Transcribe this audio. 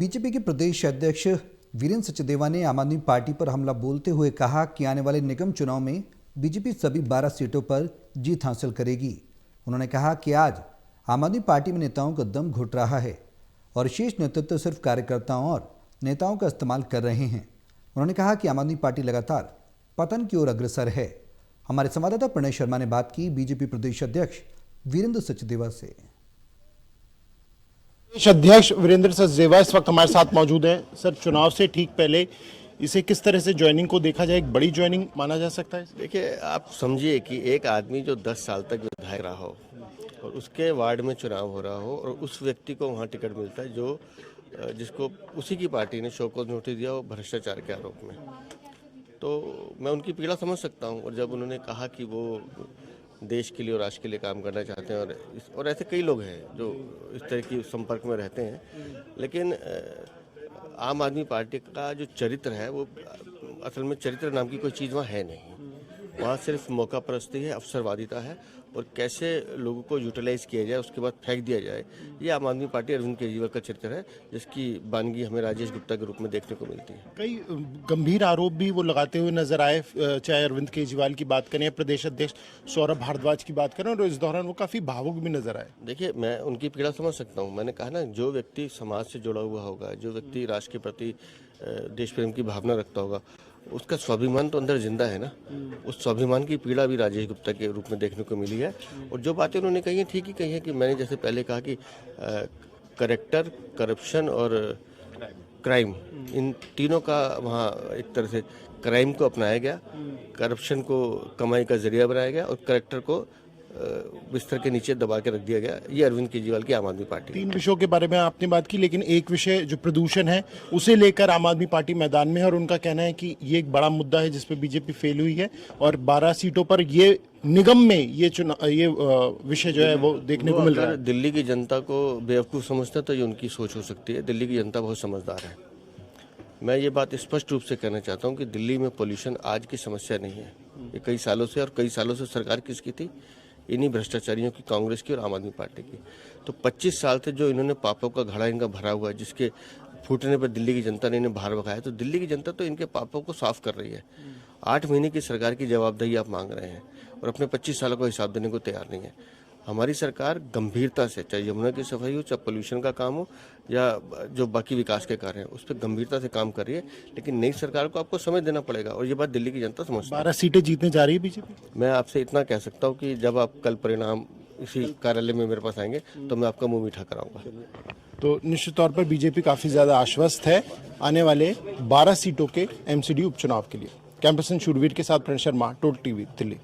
BJP के प्रदेश अध्यक्ष वीरेंद्र सचदेवा ने आम आदमी पार्टी पर हमला बोलते हुए कहा कि आने वाले निगम चुनाव में बीजेपी सभी 12 सीटों पर जीत हासिल करेगी। उन्होंने कहा कि आज आम आदमी पार्टी में नेताओं का दम घुट रहा है और शीर्ष नेतृत्व सिर्फ कार्यकर्ताओं और नेताओं का इस्तेमाल कर रहे हैं। उन्होंने कहा कि आम आदमी पार्टी लगातार पतन की ओर अग्रसर है। हमारे संवाददाता प्रणय शर्मा ने बात की बीजेपी प्रदेश अध्यक्ष वीरेंद्र सचदेवा से। प्रदेश अध्यक्ष वीरेंद्र सचदेवा इस वक्त हमारे साथ मौजूद हैं। सर, चुनाव से ठीक पहले इसे किस तरह से ज्वाइनिंग को देखा जाए, एक बड़ी ज्वाइनिंग माना जा सकता है? देखिए, आप समझिए कि एक आदमी जो 10 साल तक विधायक रहा हो और उसके वार्ड में चुनाव हो रहा हो और उस व्यक्ति को वहाँ टिकट मिलता है जो जिसको उसी की पार्टी ने शोकॉज नोटिस दिया हो भ्रष्टाचार के आरोप में, तो मैं उनकी पीड़ा समझ सकता हूँ। और जब उन्होंने कहा कि वो देश के लिए और राष्ट्र के लिए काम करना चाहते हैं और ऐसे कई लोग हैं जो इस तरह की संपर्क में रहते हैं, लेकिन आम आदमी पार्टी का जो चरित्र है वो असल में चरित्र नाम की कोई चीज़ वहाँ है नहीं। वहाँ सिर्फ मौका परस्ती है, अवसरवादिता है और कैसे लोगों को यूटिलाइज किया जाए उसके बाद फेंक दिया जाए। ये आम आदमी पार्टी अरविंद केजरीवाल का चरित्र है जिसकी बानगी हमें राजेश गुप्ता के रूप में देखने को मिलती है। कई गंभीर आरोप भी वो लगाते हुए नजर आए, चाहे अरविंद केजरीवाल की बात करें या प्रदेश अध्यक्ष सौरभ भारद्वाज की बात करें, और इस दौरान वो काफी भावुक भी नजर आए। देखिए, मैं उनकी पीड़ा समझ सकता हूँ। मैंने कहा ना, जो व्यक्ति समाज से जुड़ा हुआ होगा, जो व्यक्ति राष्ट्र के प्रति देश प्रेम की भावना रखता होगा, उसका स्वाभिमान तो अंदर जिंदा है ना। उस स्वाभिमान की पीड़ा भी राजेश गुप्ता के रूप में देखने को मिली है। और जो बातें उन्होंने कही हैं ठीक ही कही है कि मैंने जैसे पहले कहा कि करेक्टर, करप्शन और क्राइम, इन तीनों का वहाँ एक तरह से क्राइम को अपनाया गया, करप्शन को कमाई का जरिया बनाया गया और करेक्टर को बिस्तर के नीचे दबा के रख दिया गया। ये अरविंद केजरीवाल की आम आदमी पार्टी। 3 विषयों के बारे में आपने बात की, लेकिन एक विषय जो प्रदूषण है उसे लेकर आम आदमी पार्टी मैदान में है और उनका कहना है कि ये एक बड़ा मुद्दा है जिसपे बीजेपी फेल हुई है और 12 सीटों पर ये निगम में ये विषय जो है वो देखने को मिल रहा है। दिल्ली की जनता को बेवकूफ़ समझता है तो ये उनकी सोच हो सकती है। दिल्ली की जनता बहुत समझदार है। मैं ये बात स्पष्ट रूप से कहना चाहता हूँ कि दिल्ली में पोल्यूशन आज की समस्या नहीं है। ये कई सालों से, और कई सालों से सरकार किसकी थी? इन्हीं भ्रष्टाचारियों की, कांग्रेस की और आम आदमी पार्टी की। तो 25 साल से जो इन्होंने पापों का घड़ा इनका भरा हुआ है, जिसके फूटने पर दिल्ली की जनता ने इन्हें बाहर भगाया, तो दिल्ली की जनता तो इनके पापों को साफ कर रही है। 8 महीने की सरकार की जवाबदेही आप मांग रहे हैं और अपने 25 सालों का हिसाब देने को तैयार नहीं है। हमारी सरकार गंभीरता से, चाहे यमुना की सफाई हो, चाहे पोल्यूशन का काम हो या जो बाकी विकास के कार्य हैं, उस पर गंभीरता से काम कर रही है। लेकिन नई सरकार को आपको समय देना पड़ेगा और ये बात दिल्ली की जनता समझती है। 12 सीटें जीतने जा रही है बीजेपी। मैं आपसे इतना कह सकता हूँ कि जब आप कल परिणाम इसी कार्यालय में मेरे पास आएंगे तो मैं आपका मुंह मीठा कराऊंगा। तो निश्चित तौर पर बीजेपी काफी ज्यादा आश्वस्त है आने वाले 12 सीटों के एमसीडी उपचुनाव के लिए। कैंपस शूरवीर के साथ प्रणय शर्मा, टोटल टीवी, दिल्ली।